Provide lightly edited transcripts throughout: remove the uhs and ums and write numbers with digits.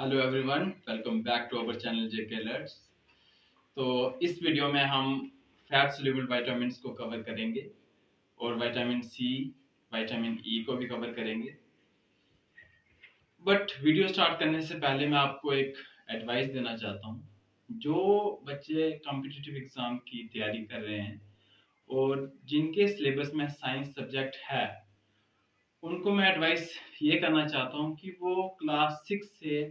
Hello everyone, welcome back to our channel JK Alerts. तो इस video में हम फैट सोल्यूबल विटामिन्स को कवर करेंगे और विटामिन सी, विटामिन ई को भी कवर करेंगे। बट वीडियो स्टार्ट करने से पहले मैं आपको एक एडवाइस देना चाहता हूँ। जो बच्चे कॉम्पिटिटिव एग्जाम की तैयारी कर रहे हैं और जिनके सिलेबस में साइंस सब्जेक्ट है, उनको मैं एडवाइस ये करना चाहता हूँ कि वो क्लास 6 से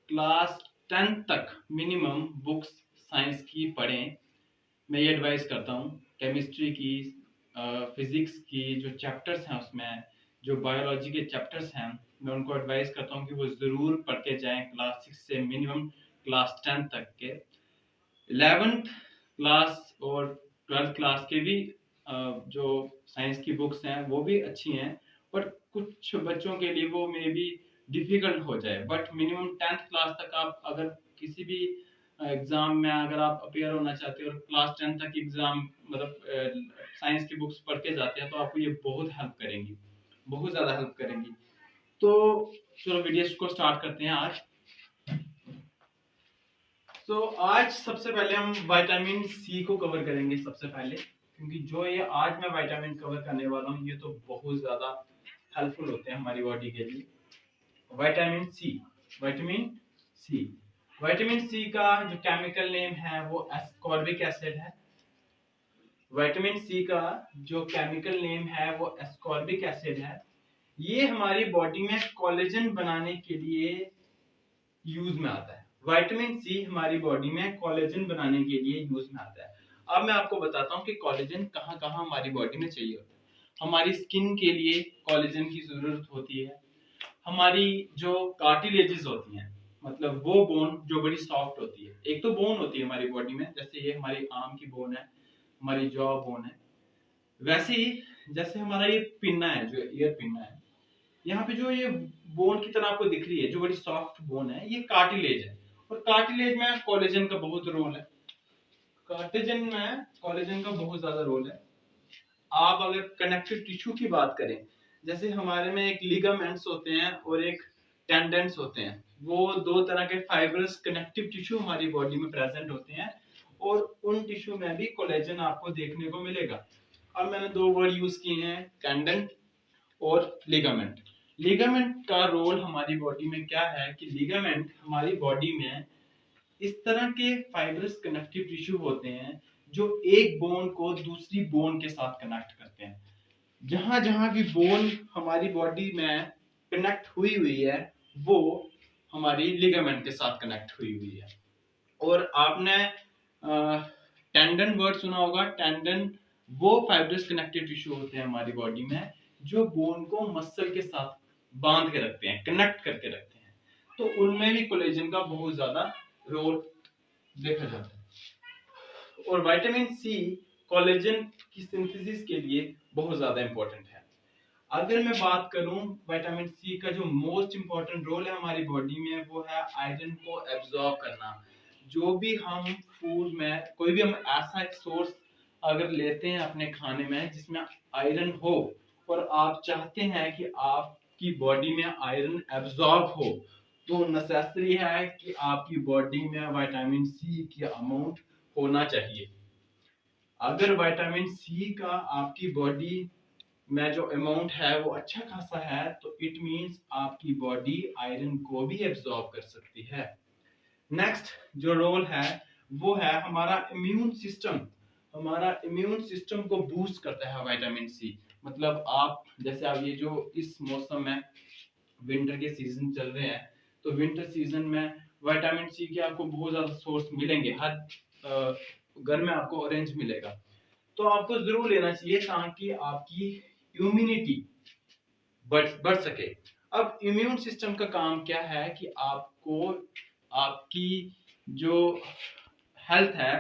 क्लास 10 तक मिनिमम बुक्स साइंस की पढ़ें। मैं ये एडवाइस करता हूँ। केमिस्ट्री की, फिजिक्स की जो चैप्टर्स हैं उसमें, जो बायोलॉजी के चैप्टर्स हैं, मैं उनको एडवाइस करता हूँ कि वो ज़रूर पढ़ के जाएँ क्लास 6 से मिनिमम क्लास 10 तक के। 11th क्लास और 12th क्लास के भी जो साइंस की बुक्स हैं वो भी अच्छी हैं, बट कुछ बच्चों के लिए वो मे बी डिफिकल्ट हो जाए। बट मिनिमम 10th क्लास तक आप अगर किसी भी एग्जाम में अगर आप अपेयर होना चाहते हो और क्लास 10 तक एग्जाम मतलब साइंस की बुक्स पढ़ के जाते हैं, तो आपको ये बहुत हेल्प करेंगी, बहुत ज़्यादा हेल्प करेंगी। तो चलो वीडियो को स्टार्ट करते हैं आज। आज सबसे पहले हम विटामिन सी को कवर करेंगे सबसे पहले, क्योंकि जो ये आज मैं विटामिन कवर करने वाला हूँ ये तो बहुत ज्यादा हेल्पफुल होते हैं हमारी बॉडी के लिए। Vitamin C, vitamin C, vitamin C का जो केमिकल नेम है वो एस्कॉर्बिक एसिड है। विटामिन सी का जो केमिकल नेम है वो एस्कॉर्बिक एसिड है। ये हमारी बॉडी में कोलेजन बनाने के लिए यूज में आता है। विटामिन सी हमारी बॉडी में कोलेजन बनाने के लिए यूज में आता है। अब मैं आपको बताता हूँ कि कोलेजन कहाँ कहाँ हमारी बॉडी में चाहिए होता है। हमारी स्किन के लिए कोलेजन की जरूरत होती है। हमारी जो कार्टिलेजेस होती हैं, मतलब वो बोन जो बड़ी सॉफ्ट होती है। एक तो बोन होती है हमारी बॉडी में, जैसे ये हमारी आर्म की बोन है, हमारी जॉ बोन है। वैसे ही जैसे हमारा ये पिन्ना है, जो ईयर पिन्ना है, यहाँ पे जो ये बोन की तरह आपको दिख रही है, जो बड़ी सॉफ्ट बोन है, ये कार्टिलेज है। और कार्टिलेज में कोलेजन का बहुत रोल है। कार्टिलेज में कोलेजन का बहुत ज्यादा रोल है। आप अगर कनेक्टिव टिश्यू की बात करें, जैसे हमारे में एक लिगामेंट्स होते हैं और एक टेंडेंट्स होते हैं, वो दो तरह के फाइब्रस कनेक्टिव टिश्यू हमारी बॉडी में प्रेजेंट होते हैं, और उन टिश्यू में भी कोलेजन आपको देखने को मिलेगा। अब मैंने दो वर्ड यूज किए हैं, टेंडेंट और लिगामेंट। लिगामेंट का रोल हमारी बॉडी में क्या है कि लिगामेंट हमारी बॉडी में इस तरह के फाइब्रस कनेक्टिव टिश्यू होते हैं जो एक बोन को दूसरी बोन के साथ कनेक्ट करते हैं। जहां जहां भी बोन हमारी बॉडी में कनेक्ट हुई हुई है, वो हमारी लिगामेंट के साथ कनेक्ट हुई हुई है। और आपने टेंडन वर्ड सुना होगा। टेंडन वो फाइब्रस कनेक्टिव टिश्यू होते हैं हमारी बॉडी में जो बोन को मसल के साथ बांध के रखते हैं, कनेक्ट करके रखते हैं। तो उनमें भी कोलेजन का बहुत ज्यादा रोल देखा जाता है। और विटामिन सी कोलेजन की सिंथेसिस के लिए बहुत ज्यादा इंपॉर्टेंट है। अगर मैं बात करूं, विटामिन सी का जो मोस्ट इंपॉर्टेंट रोल है हमारी बॉडी में, वो है आयरन को एब्जॉर्ब करना। जो भी हम फूड में, कोई भी हम ऐसा एक सोर्स अगर लेते हैं अपने खाने में जिसमें आयरन हो, और आप चाहते हैं कि आपकी बॉडी में आयरन एब्जॉर्ब हो, तो नेसेसरी है कि आपकी बॉडी में विटामिन सी की अमाउंट होना चाहिए। अगर विटामिन सी का आपकी बॉडी में जो अमाउंट है वो अच्छा खासा है, तो इट मींस आपकी बॉडी आयरन को भी एब्जॉर्ब कर सकती है। नेक्स्ट जो रोल है वो है हमारा इम्यून सिस्टम। हमारा इम्यून सिस्टम को बूस्ट करता है विटामिन सी। मतलब आप जैसे आप ये जो इस मौसम में विंटर के सीजन चल रहे हैं, तो विंटर सीजन में विटामिन सी के आपको बहुत ज्यादा सोर्स मिलेंगे। हर घर में आपको ऑरेंज मिलेगा, तो आपको जरूर लेना चाहिए ताकि आपकी इम्यूनिटी बढ़ सके। अब इम्यून सिस्टम का काम क्या है कि आपको आपकी जो हेल्थ है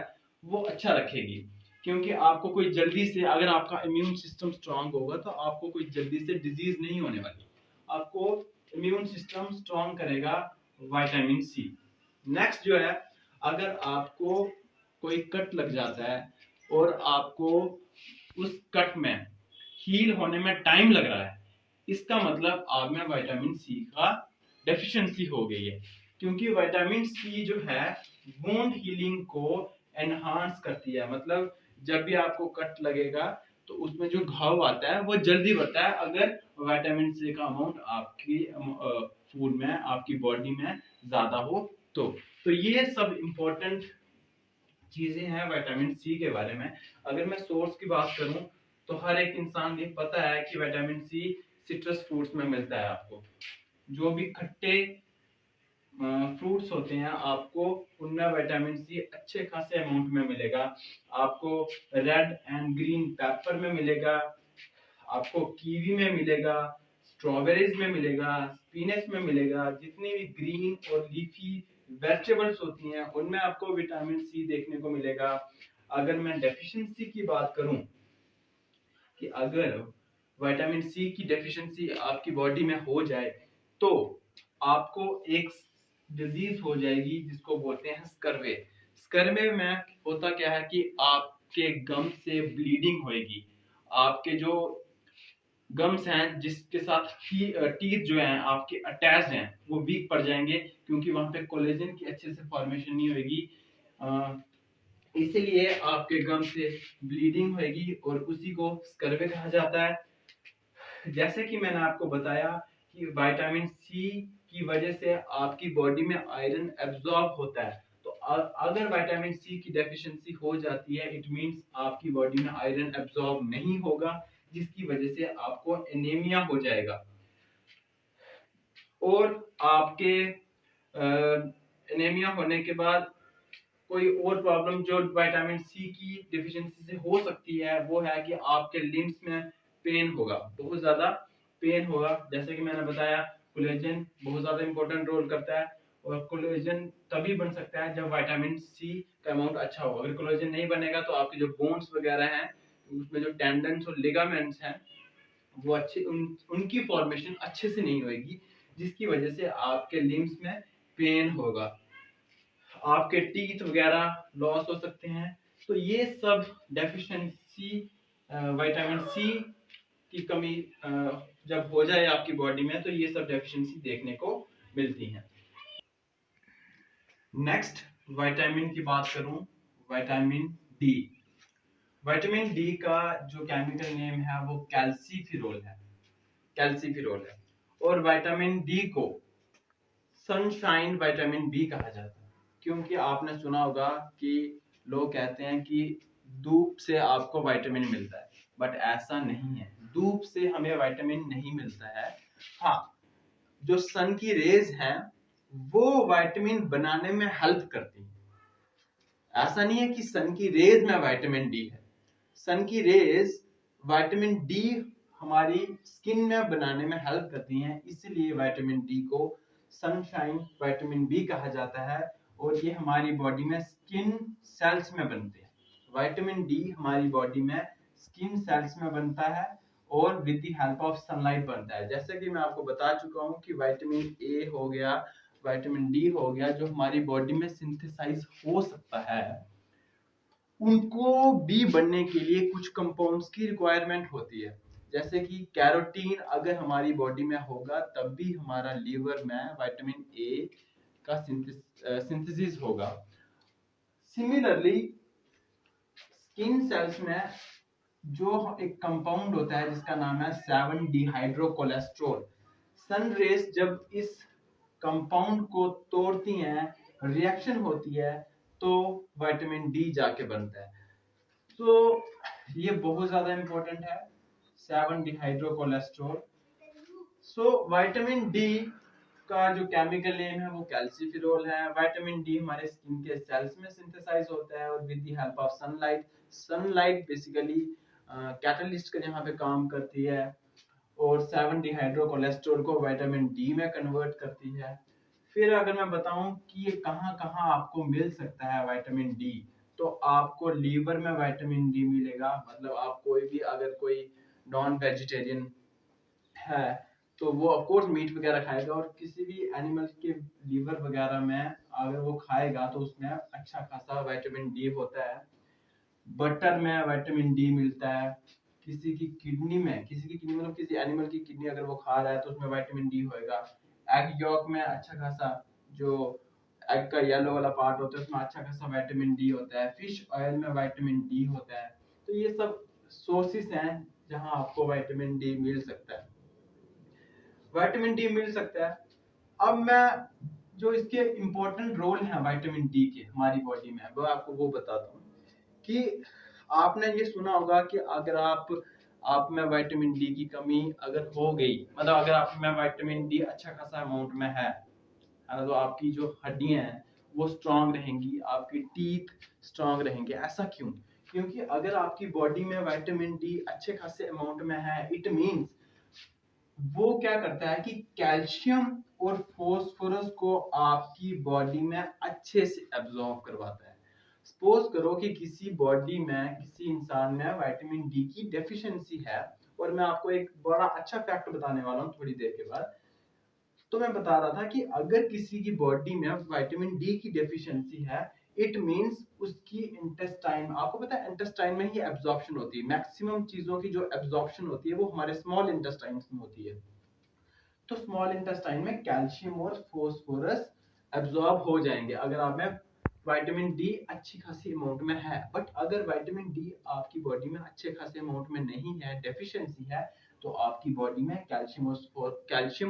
वो अच्छा रखेगी, क्योंकि आपको कोई जल्दी से, अगर आपका इम्यून सिस्टम स्ट्रांग होगा तो आपको कोई जल्दी से डिजीज नहीं होने वाली। आपको इम्यून सिस्टम स्ट्रांग करेगा विटामिन सी। नेक्स्ट जो है, अगर आपको कोई कट लग जाता है और आपको उस कट में हील होने में टाइम लग रहा है, इसका मतलब आप में विटामिन सी का डेफिशिएंसी हो गई है। क्योंकि विटामिन सी जो है वुंड हीलिंग को एनहांस करती है। मतलब जब भी आपको कट लगेगा तो उसमें जो घाव आता है वो जल्दी बढ़ता है अगर विटामिन सी का अमाउंट आपकी फूड में, आपकी बॉडी में ज्यादा हो तो ये सब इम्पोर्टेंट चीजें हैं विटामिन सी के बारे में। अगर मैं सोर्स की बात करूं तो हर एक इंसान को पता है कि विटामिन सी सिट्रस फ्रूट्स में मिलता है। आपको जो भी खट्टे फ्रूट्स होते हैं आपको उनमें विटामिन सी अच्छे खासे अमाउंट में मिलेगा। आपको रेड एंड ग्रीन पेपर में मिलेगा, आपको कीवी में मिलेगा, स्ट्रॉबेरीज में मिलेगा, स्पिनच में मिलेगा। जितनी भी ग्रीन और लीफी वेजिटेबल्स होती हैं उनमें आपको विटामिन सी देखने को मिलेगा। अगर मैं डेफिशिएंसी की बात करूं कि अगर विटामिन सी की डेफिशिएंसी आपकी बॉडी में हो जाए तो आपको एक डिजीज हो जाएगी जिसको बोलते हैं स्कर्वे। स्कर्वे में होता क्या है कि आपके गम से ब्लीडिंग होएगी। आपके जो गम्स हैं जिसके साथ टीथ जो हैं आपके अटैच्ड हैं वो वीक पड़ जाएंगे क्योंकि वहां पे कोलेजन की अच्छे से फॉर्मेशन नहीं होगी। इसीलिए आपके गम से ब्लीडिंग होगी और उसी को स्कर्वे कहा जाता है। जैसे कि मैंने आपको बताया कि विटामिन सी की वजह से आपकी बॉडी में आयरन एब्जॉर्ब होता है। तो अगर विटामिन सी की डेफिशिएंसी हो जाती है इट मींस आपकी बॉडी में आयरन एब्जॉर्ब नहीं होगा जिसकी वजह से आपको एनीमिया हो जाएगा। और आपके एनीमिया होने के बाद कोई और प्रॉब्लम जो विटामिन सी की डिफिशियंसी से हो सकती है वो है कि आपके लिम्स में पेन होगा, बहुत ज्यादा पेन होगा। जैसे कि मैंने बताया कोलेजन बहुत ज्यादा इंपॉर्टेंट रोल करता है और कोलेजन तभी बन सकता है जब विटामिन सी का अमाउंट अच्छा हो। अगर कोलेजन नहीं बनेगा तो आपके जो बोन्स वगैरह हैं उसमें जो टेंडन्स और लिगामेंट्स हैं वो उनकी फॉर्मेशन अच्छे से नहीं होगी जिसकी वजह से आपके लिम्स में पेन होगा, आपके टीथ वगैरह लॉस हो सकते हैं। तो ये सब डेफिशिएंसी विटामिन सी की कमी जब हो जाए आपकी बॉडी में तो ये सब डेफिशिएंसी देखने को मिलती हैं। नेक्स्ट विटामिन की बात करूं, विटामिन डी। विटामिन डी का जो केमिकल नेम है वो कैल्सीफिरोल है, कैल्सीफिरोल है। और विटामिन डी को सनशाइन विटामिन बी कहा जाता है क्योंकि आपने सुना होगा कि लोग कहते हैं कि धूप से आपको विटामिन मिलता है, बट ऐसा नहीं है। धूप से हमें विटामिन नहीं मिलता है। हाँ, जो सन की रेज हैं वो विटामिन बनाने में हेल्प करती हैं। ऐसा नहीं है कि सन की रेज में विटामिन डी है। सन की रेज विटामिन डी हमारी स्किन में बनाने में हेल्प करती हैं, इसलिए विटामिन डी को सनशाइन विटामिन बी कहा जाता है। और ये हमारी बॉडी में स्किन सेल्स में बनते हैं। विटामिन डी हमारी बॉडी में स्किन सेल्स में बनता है और with the help of sunlight बनता है। जैसे कि मैं आपको बता चुका हूँ कि विटामिन ए हो गया, विटामिन डी हो गया, जो हमारी बॉडी में सिंथेसाइज हो सकता है, उनको भी बनने के लिए कुछ कंपाउंड्स की रिक्वायरमेंट होती है। जैसे कि कैरोटीन अगर हमारी बॉडी में होगा तब भी हमारा लीवर में विटामिन ए का सिंथेसिस होगा। सिमिलरली स्किन सेल्स में जो एक कंपाउंड होता है जिसका नाम है 7 डिहाइड्रोकोलेस्ट्रॉल, सन रेस जब इस कंपाउंड को तोड़ती हैं, रिएक्शन होती है तो विटामिन डी जाके बनता है। तो ये बहुत ज्यादा इंपॉर्टेंट है 7 डिहाइड्रोकोलेस्ट्रॉल। सो विटामिन डी का जो केमिकल नेम है वो कैल्सीफिरोल है। विटामिन डी हमारे स्किन के सेल्स में सिंथेसाइज होता है और with the help of sunlight. Sunlight basically catalyst का यहाँ पे काम करती है और 7 डिहाइड्रोकोलेस्ट्रॉल को विटामिन डी में कन्वर्ट करती है। फिर अगर मैं बताऊं कि ये कहाँ कहाँ आपको मिल सकता है विटामिन डी, तो आपको लीवर में विटामिन डी मिलेगा। मतलब आप कोई भी अगर कोई नॉन वेजिटेरियन है तो वो ऑफ कोर्स मीट वगैरह खाएगा और किसी भी एनिमल के लीवर वगैरह में अगर वो खाएगा तो उसमें अच्छा खासा विटामिन डी होता है। बटर में विटामिन डी मिलता है। किसी की किडनी मतलब किसी एनिमल की किडनी अगर वो खा रहा है तो उसमें विटामिन डी होएगा। एग यॉक में अच्छा खासा जो एग का येलो वाला पार्ट होता है उसमें अच्छा खासा विटामिन डी होता है, फिश ऑयल में विटामिन डी होता है। तो ये सब सोर्सेस हैं जहां आपको विटामिन डी मिल सकता है, विटामिन डी मिल सकता है। अब मैं जो इसके इम्पोर्टेंट रोल हैं विटामिन डी के हमारी बॉडी में, वो आपको वो बताता हूँ कि आपने ये सुना होगा कि अगर आप में विटामिन डी की कमी अगर हो गई, मतलब अगर आप में विटामिन डी अच्छा खासा अमाउंट में है ना, तो आपकी जो हड्डियां हैं वो स्ट्रांग रहेंगी, आपके टीथ स्ट्रांग रहेंगे। ऐसा क्यों? क्योंकि अगर आपकी बॉडी में विटामिन डी अच्छे खासे अमाउंट में है, इट मींस वो क्या करता है कि कैल्शियम और फास्फोरस को आपकी बॉडी में अच्छे से एब्जॉर्ब करवाता है। सपोज करो कि किसी बॉडी में, किसी इंसान में विटामिन डी की डेफिशिएंसी है, और मैं आपको एक बड़ा अच्छा फैक्ट बताने वाला हूँ थोड़ी देर के बाद। तो मैं बता रहा था कि अगर किसी की बॉडी में विटामिन डी की डेफिशिएंसी है, इट मींस उसकी इंटेस्टाइन, आपको पता है इंटेस्टाइन में ही एब्जॉर्प्शन होती है, मैक्सिमम चीजों की जो एब्जॉर्प्शन होती है वो हमारे स्मॉल इंटेस्टाइन में होती है। तो स्मॉल इंटेस्टाइन में कैल्शियम और फास्फोरस एब्जॉर्ब हो जाएंगे अगर आप में विटामिन डी अच्छी खासी अमाउंट में है। बट अगर विटामिन डी आपकी बॉडी में अच्छे खासे अमाउंट में नहीं है, डेफिशिएंसी है, तो आपकी बॉडी में कैल्शियम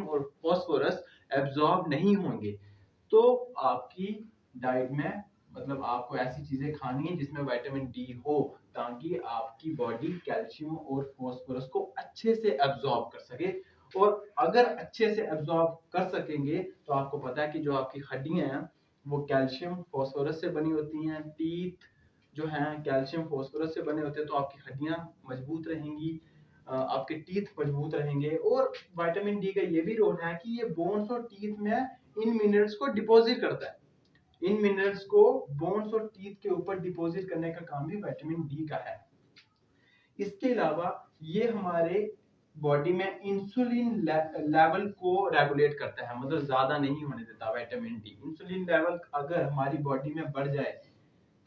और फास्फोरस एब्जॉर्ब नहीं होंगे। तो आपकी डाइट में, मतलब आपको ऐसी चीजें खानी है जिसमें विटामिन डी हो, ताकि आपकी बॉडी कैल्शियम और फास्फोरस को अच्छे से एब्जॉर्ब कर सके। और अगर अच्छे से एब्जॉर्ब कर सकेंगे तो आपको पता है कि जो आपकी हड्डियां हैं वो कैल्शियम फास्फोरस से बनी होती हैं, टीथ जो हैं कैल्शियम फास्फोरस से बने होते हैं, तो आपकी हड्डियां मजबूत रहेंगी, आपके टीथ मजबूत रहेंगे। और विटामिन डी का ये भी रोल है कि ये बोन्स और टीथ में इन मिनरल्स को डिपॉजिट करता है। इन मिनरल्स को बोन्स और टीथ के ऊपर डिपॉजिट करने का काम भी विटामिन डी का है। इसके अलावा ये हमारे बॉडी में इंसुलिन लेवल को रेगुलेट करता है, मतलब ज्यादा नहीं होने देता विटामिन डी। इंसुलिन लेवल अगर हमारी बॉडी में बढ़ जाए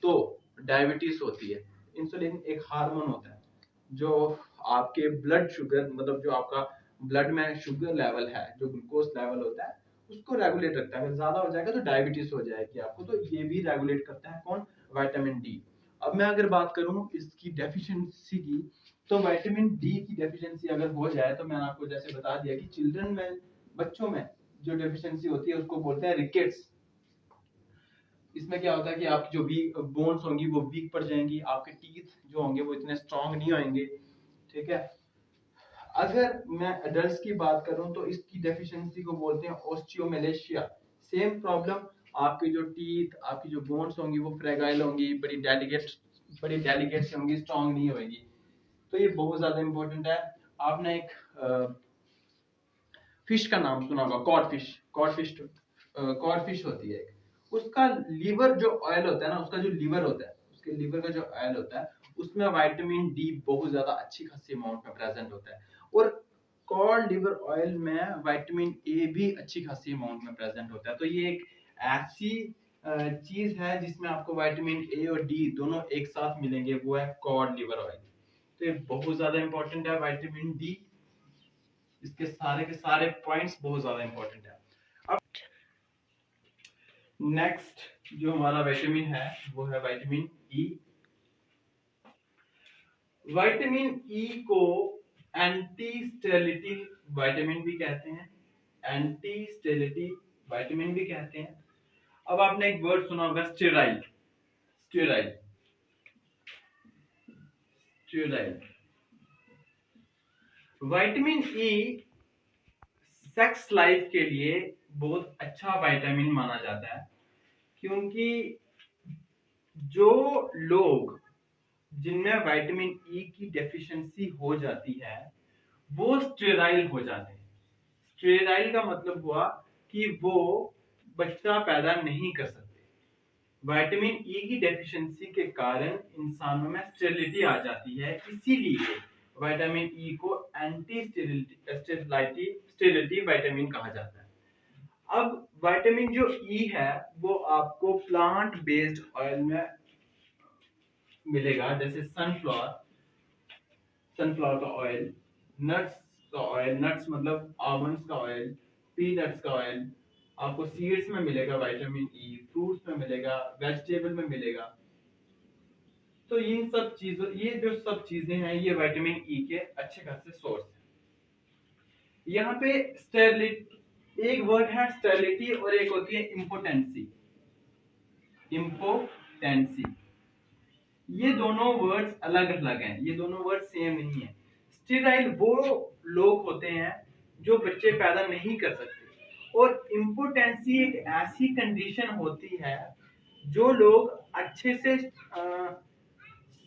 तो डायबिटीज होती है। इंसुलिन एक हार्मोन होता है जो आपके ब्लड शुगर, मतलब जो आपका ब्लड में शुगर लेवल है, जो ग्लूकोज लेवल होता है, उसको रेगुलेट रखता है। अगर ज्यादा हो जाएगा तो डायबिटीज हो जाएगी आपको। तो ये भी रेगुलेट करता है कौन? Vitamin D. अब मैं अगर बात करूं इसकी डेफिशिएंसी की, तो विटामिन डी की डेफिशिएंसी अगर हो जाए, तो मैंने आपको जैसे बता दिया कि चिल्ड्रन में, बच्चों में जो डेफिशिएंसी होती है उसको बोलते हैं रिकेट्स। इसमें क्या होता है कि आपकी जो भी बोन्स होंगी वो वीक पड़ जाएंगी, आपके टीथ जो होंगे वो इतने स्ट्रांग नहीं होंगे, ठीक है। अगर मैं एडल्ट्स की बात करूं तो इसकी डेफिशिएंसी को बोलते हैं ऑस्टियोमेलेशिया। सेम प्रॉब्लम, आपकी जो टीथ, आपकी जो बोन्स होंगी वो फ्रेगाइल होंगी, बड़ी डेलिकेट से होंगी, स्ट्रांग नहीं होगी। तो ये बहुत ज्यादा इंपॉर्टेंट है। आपने एक फिश का नाम सुना होगा, कॉडफिश होती है एक। उसका लीवर जो ऑयल होता है ना, उसका जो लीवर होता है, उसके लीवर का जो ऑयल होता है, उसमें विटामिन डी बहुत ज्यादा अच्छी खासी अमाउंट में प्रेजेंट होता है। और कॉड लिवर ऑयल में विटामिन ए भी अच्छी खासी अमाउंट में प्रेजेंट होता है। तो ये एक ऐसी चीज है जिसमें आपको विटामिन ए और डी दोनों एक साथ मिलेंगे, वो है कॉड लिवर ऑयल। तो ये बहुत ज्यादा इंपॉर्टेंट है विटामिन डी। इसके सारे के सारे पॉइंट्स बहुत ज्यादा इंपॉर्टेंट है। अब नेक्स्ट जो हमारा विटामिन है वो है विटामिन ई। विटामिन ई को एंटी स्टेरिलिटी विटामिन भी कहते हैं, एंटी स्टेरिलिटी विटामिन भी कहते हैं। अब आपने एक वर्ड सुना होगा sterile, sterile, sterile. Vitamin E sex life के लिए बहुत अच्छा विटामिन माना जाता है, क्योंकि जो लोग जिनमें विटामिन ई की डेफिशिएंसी हो जाती है वो स्टेराइल हो जाते हैं। स्टेराइल का मतलब हुआ कि वो बच्चा पैदा नहीं कर सकते। विटामिन ई की डेफिशिएंसी के कारण इंसानों में स्टेरिलिटी आ जाती है, इसीलिए विटामिन ई को एंटी स्टेरिलिटी विटामिन कहा जाता है। अब विटामिन जो ई है वो आपको प्लांट बेस्ड ऑयल में मिलेगा, जैसे सनफ्लावर का ऑयल, नट्स का ऑयल, नट्स मतलब आलमंड्स का ऑयल, पीनट्स का ऑयल, आपको सीड्स में मिलेगा विटामिन ई, फ्रूट्स में मिलेगा, वेजिटेबल में मिलेगा। तो इन सब चीजों, ये जो सब चीजें हैं, ये विटामिन ई के अच्छे खासे सोर्स हैं। यहाँ पे स्टेरिलिटी, एक वर्ड है स्टेरिलिटी और एक होती है इम्पोटेंसी। इम्पोटेंसी, ये दोनों वर्ड्स अलग अलग हैं, ये दोनों वर्ड सेम नहीं है। स्टेराइल वो लोग होते हैं जो बच्चे पैदा नहीं कर सकते, और इम्पोटेंसी एक ऐसी कंडीशन होती है जो लोग अच्छे से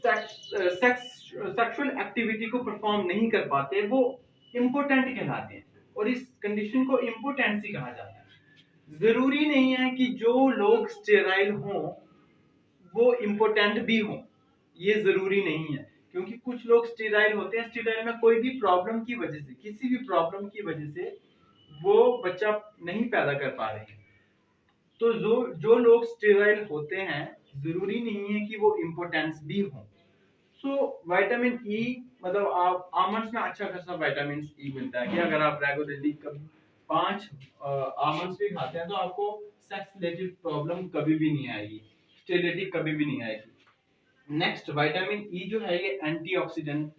सेक्सुअल एक्टिविटी को परफॉर्म नहीं कर पाते, वो इम्पोर्टेंट कहलाते हैं, और इस कंडीशन को इम्पोर्टेंसी कहा जाता है। जरूरी नहीं है कि जो लोग स्टेराइल हों वो इम्पोर्टेंट भी हों, ये जरूरी नहीं है, क्योंकि कुछ लोग स्टेराइल होते हैं, स्टेराइल में कोई भी प्रॉब्लम की वजह से, किसी भी प्रॉब्लम की वजह से वो बच्चा नहीं पैदा कर पा रहे हैं। तो जो लोग स्टेराइल होते हैं जरूरी नहीं है कि वो इम्पोर्टेंस भी हों। सो विटामिन ई, मतलब आप आमंड्स में अच्छा खासा विटामिन ई मिलता है कि अगर आप रेगुलरली कभी 5 आमंड्स भी खाते हैं तो आपको सेक्स रिलेटेड प्रॉब्लम कभी भी नहीं आएगी, स्टेरिलिटी कभी भी नहीं आएगी। नेक्स्ट, विटामिन ई जो है ये एंटीऑक्सीडेंट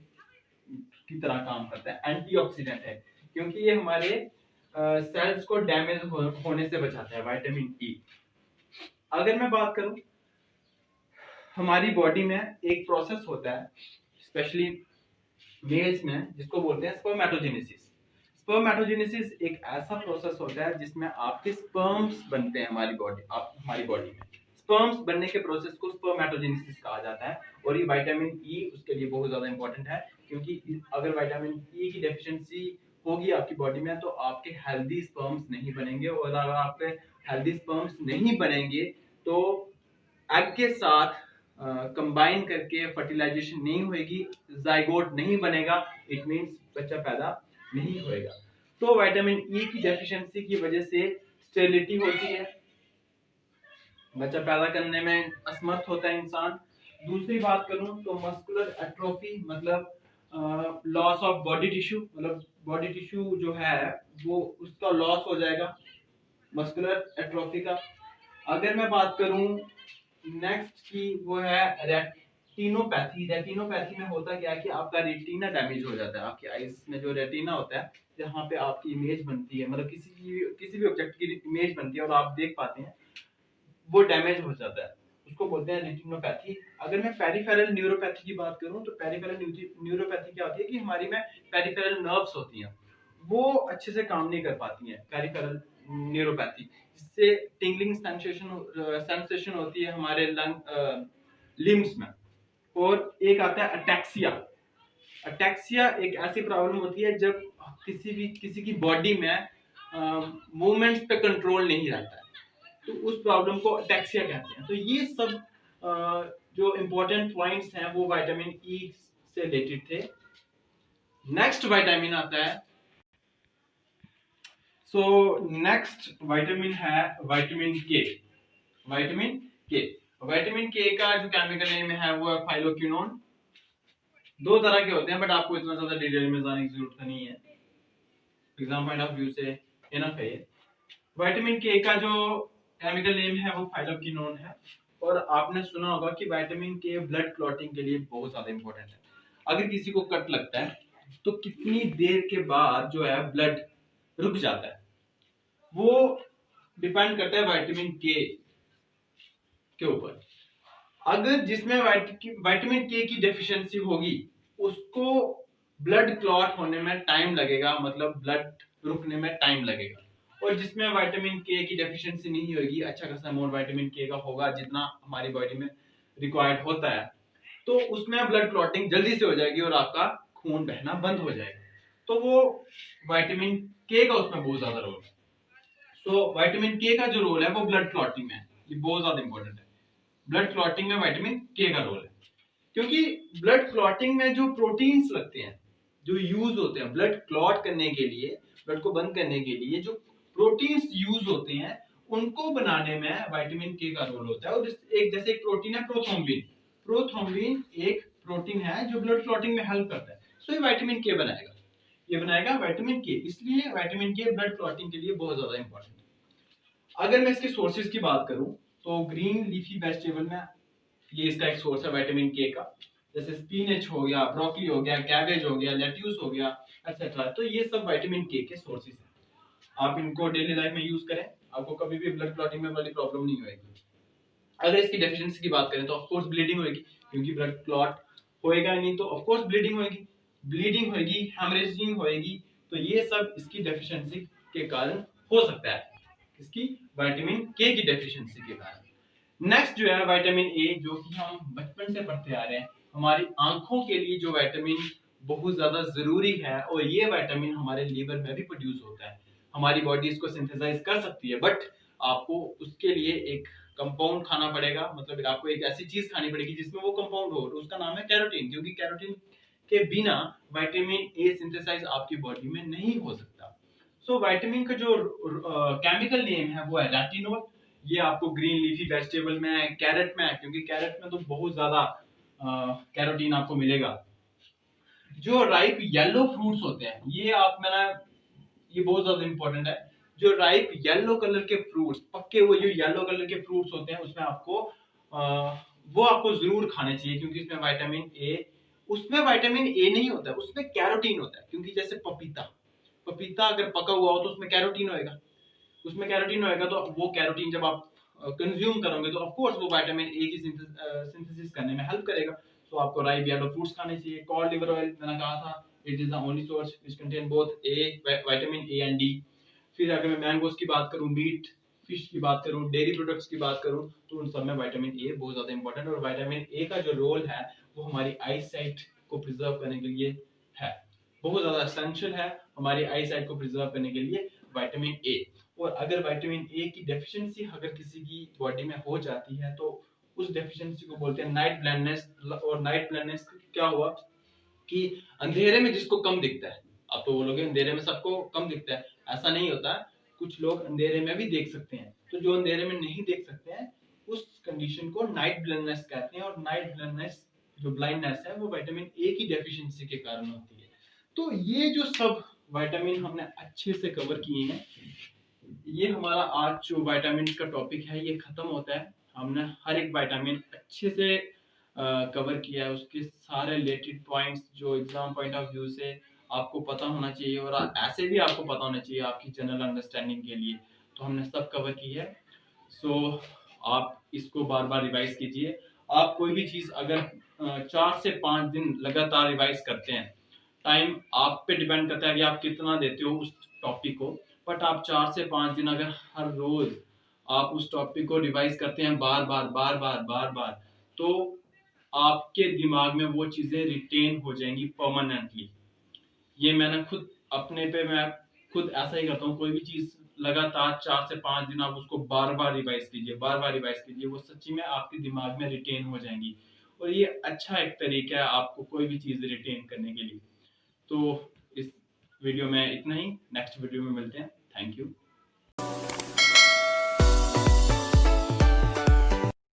की तरह काम करता है, एंटीऑक्सीडेंट है, क्योंकि ये हमारे सेल्स को डैमेज होने से बचाता है विटामिन ई। अगर मैं बात करूं, हमारी बॉडी में एक प्रोसेस होता है स्पेशली मेल्स में, जिसको बोलते हैं स्पर्मेटोजेनेसिस। स्पर्मेटोजेनेसिस एक ऐसा प्रोसेस होता है जिसमें आपके स्पर्म्स बनते हैं हमारी बॉडी में। स्पर्म्स बनने के प्रोसेस को स्पर्मेटोजेनेसिस कहा जाता है, और ये विटामिन ई उसके लिए बहुत ज्यादा इंपॉर्टेंट है, क्योंकि अगर विटामिन ई की डेफिशिएंसी होगी आपकी बॉडी में तो आपके हेल्दी स्पर्म्स नहीं बनेंगे, और अगर आपके हेल्दी स्पर्म्स नहीं बनेंगे तो एग के साथ कंबाइन करके फर्टिलाइजेशन नहीं होगी, जाइगोट नहीं बनेगा, इट मींस बच्चा पैदा नहीं होएगा। तो विटामिन ई की डेफिशिएंसी की वजह से स्टेरिलिटी होती है, बच्चा पैदा करने में असमर्थ होता है इंसान। दूसरी बात करूं तो मस्कुलर एट्रोफी, मतलब लॉस ऑफ बॉडी टिश्यू, मतलब बॉडी टिश्यू जो है वो उसका लॉस हो जाएगा, मस्कुलर एट्रोफी का। अगर मैं बात करूं नेक्स्ट की, वो है रेटिनोपैथी। रेटिनोपैथी में होता क्या है कि आपका रेटिना डैमेज हो जाता है, आपकी आईज में जो रेटिना होता है जहाँ पे आपकी इमेज बनती है, मतलब किसी भी ऑब्जेक्ट की इमेज बनती है और आप देख पाते हैं, वो डैमेज हो जाता है, उसको बोलते हैं रेटिनोपैथी। अगर मैं पेरिफेरल न्यूरोपैथी की बात करूं तो पेरिफेरल न्यूरोपैथी क्या होती है कि हमारी में पेरिफेरल नर्व्स होती हैं, वो अच्छे से काम नहीं कर पाती हैं, पेरिफेरल न्यूरोपैथी, जिससे टिंगलिंग सेंसेशन होती है हमारे लिम्स में। और एक आता है अटैक्सिया। अटैक्सिया एक ऐसी प्रॉब्लम होती है जब किसी की बॉडी में मूवमेंट्स पे कंट्रोल नहीं रहता है, तो उस प्रॉब्लम को अटैक्सिया कहते हैं। तो ये सब जो इंपॉर्टेंट पॉइंट्स हैं वो विटामिन ई से रिलेटेड थे। नेक्स्ट विटामिन आता है, सो नेक्स्ट विटामिन है विटामिन के। विटामिन के, विटामिन के का जो केमिकल नेम है वो है फाइलोक्विनोन। दो तरह के होते हैं, बट आपको इतना ज्यादा डिटेल में जाने की जरूरत नहीं है, एग्जाम पॉइंट ऑफ व्यू से इनफ है। विटामिन के का जो केमिकल नेम है वो फाइलोक्विनोन है, और आपने सुना होगा कि विटामिन के ब्लड क्लॉटिंग के लिए बहुत ज्यादा इंपॉर्टेंट है। अगर किसी को कट लगता है तो कितनी देर के बाद जो है ब्लड रुक जाता है, वो डिपेंड करता है विटामिन के ऊपर। अगर जिसमें विटामिन के की डेफिशिएंसी होगी उसको ब्लड क्लॉट होने में टाइम लगेगा, मतलब ब्लड रुकने में टाइम लगेगा। और जिसमें विटामिन के की डेफिशिएंसी नहीं होगी, अच्छा खासा अमाउंट विटामिन के का होगा जितना हमारी बॉडी में रिक्वायर्ड होता है, तो उसमें ब्लड क्लॉटिंग जल्दी से हो जाएगी और आपका खून बहना बंद हो जाएगा। तो वो विटामिन के का उसमें बहुत ज्यादा रोल है। तो विटामिन के का जो रोल है वो ब्लड क्लॉटिंग में है, ये बहुत ज्यादा इंपॉर्टेंट है। ब्लड क्लॉटिंग में विटामिन के का रोल है, क्योंकि ब्लड क्लॉटिंग में जो प्रोटीन्स लगते हैं, जो यूज होते हैं ब्लड क्लॉट करने के लिए, ब्लड को बंद करने के लिए जो प्रोटीन्स यूज होते हैं, उनको बनाने में विटामिन के का रोल होता है। और एक जैसे एक प्रोटीन है प्रोथ्रोम्बिन, प्रोथ्रोम्बिन एक प्रोटीन है जो ब्लड क्लॉटिंग में हेल्प करता है, सो ये विटामिन के बनाएगा, ये बनाएगा विटामिन के। इसलिए विटामिन के ब्लड क्लॉटिंग के लिए बहुत ज्यादा इंपॉर्टेंट है। अगर मैं इसके सोर्सेज की बात करूं तो ग्रीन लीफी वेजिटेबल में ये इसका एक सोर्स है विटामिन के का, जैसे स्पिनच हो गया, ब्रोकली हो गया, कैबेज हो गया, लेट्यूस हो गया, एक्सेट्रा। तो ये सब विटामिन के सोर्सेज हैं। आप इनको डेली लाइफ में यूज करें, आपको कभी भी ब्लड क्लॉटिंग में वाली प्रॉब्लम नहीं होगी। अगर इसकी डेफिशिएंसी की बात करें तो ऑफ कोर्स ब्लीडिंग होगी, क्योंकि ब्लड क्लॉट होएगा नहीं तो ऑफ कोर्स ब्लीडिंग होएगी, हेमरेजिंग होएगी। तो ये सब इसकी डेफिशिएंसी के कारण हो सकता है, इसकी विटामिन के की डेफिशिएंसी के कारण। नेक्स्ट जो है विटामिन ए, जो कि हम बचपन से पढ़ते आ रहे हैं, हमारी आंखों के लिए जो विटामिन बहुत ज्यादा जरूरी है, और ये विटामिन हमारे लीवर में भी प्रोड्यूस होता है। हमारी बॉडी इसको सिंथेसाइज कर सकती है, बट आपको उसके लिए एक कंपाउंड खाना पड़ेगा, मतलब आपको एक ऐसी चीज खानी पड़ेगी जिसमें वो कंपाउंड हो, उसका नाम है कैरोटीन। क्योंकि कैरोटीन के बिना विटामिन ए सिंथेसाइज आपकी बॉडी में नहीं हो सकता। सो विटामिन का जो केमिकल नेम है वो है रेटिनोल। ये आपको ग्रीन लीफी वेजिटेबल में, कैरेट में, क्योंकि कैरेट में तो बहुत ज्यादा कैरोटीन आपको मिलेगा। जो राइप येलो फ्रूट्स होते हैं, ये आप मैंने, ये बहुत ज्यादा इंपॉर्टेंट है। जो राइप येलो कलर के फ्रूट्स, पक्के हुए जो येलो कलर के फ्रूट्स होते हैं, उसमें आपको वो आपको जरूर खाने चाहिए, क्योंकि इसमें विटामिन ए, उसमें विटामिन ए नहीं होता है, उसमें कैरोटीन होता है। क्योंकि जैसे पपीता अगर पका हुआ हो तो उसमें कैरोटीन होएगा, तो वो कैरोटीन जब आप कंज्यूम करोगे तो ऑफ कोर्स वो विटामिन ए की सिंथेसिस करने में हेल्प करेगा। तो आपको राइप येलो फ्रूट्स खाने चाहिए। कॉड लिवर ऑयल मैंने कहा था, it is the only source which contain both A, vitamin A and D. फिर अगर मैं मैंगोस की बात करूं, मीट, फिश की बात करूं, डेयरी प्रोडक्ट्स की बात करूं, तो उन सब में विटामिन ए बहुत ज्यादा इंपॉर्टेंट है। और विटामिन ए का जो रोल है वो हमारी आई साइट को प्रिजर्व करने के लिए है, बहुत ज्यादा एसेंशियल है हमारी आई साइट को प्रिजर्व करने के लिए विटामिन ए। और अगर विटामिन ए की डेफिशिएंसी अगर किसी की बॉडी में हो जाती है तो उस डेफिशिएंसी को बोलते हैं नाइट ब्लाइंडनेस। और नाइट ब्लाइंडनेस क्या हुआ कि अंधेरे में जिसको कम दिखता है, आप तो बोलोगे अंधेरे में सबको कम दिखता है, ऐसा नहीं होता। कुछ लोग अंधेरे में भी देख सकते हैं, तो जो अंधेरे में नहीं देख सकते हैं उस कंडीशन को नाइट ब्लाइंडनेस कहते हैं। और नाइट ब्लाइंडनेस, जो ब्लाइंडनेस है, वो विटामिन ए की डेफिशिएंसी के कारण होती है। तो ये जो सब विटामिन हमने अच्छे से कवर किए हैं, ये हमारा आज जो विटामिन का टॉपिक है ये खत्म होता है। हमने हर एक विटामिन अच्छे से कवर किया है, उसके सारे रिलेटेड पॉइंट्स जो एग्जाम पॉइंट ऑफ व्यू से आपको पता होना चाहिए, और ऐसे भी आपको पता होना चाहिए आपकी जनरल अंडरस्टैंडिंग के लिए, तो हमने सब कवर की है। सो आप इसको बार बार रिवाइज कीजिए। आप कोई भी चीज अगर 4 से 5 दिन लगातार रिवाइज करते हैं, टाइम आप पे डिपेंड करता है कि आप कितना देते हो उस टॉपिक को, बट आप 4 से 5 दिन अगर हर रोज आप उस टॉपिक को रिवाइज करते हैं बार बार, तो आपके दिमाग में वो चीजें रिटेन हो जाएंगी परमानेंटली। ये मैंने खुद अपने पे, मैं खुद ऐसा ही करता हूँ। कोई भी चीज लगातार 4 से 5 दिन आप उसको बार बार रिवाइज कीजिए, वो सच्ची में आपके दिमाग में रिटेन हो जाएंगी। और ये अच्छा एक तरीका है आपको कोई भी चीज रिटेन करने के लिए। तो इस वीडियो में इतना ही, नेक्स्ट वीडियो में मिलते हैं। Thank you.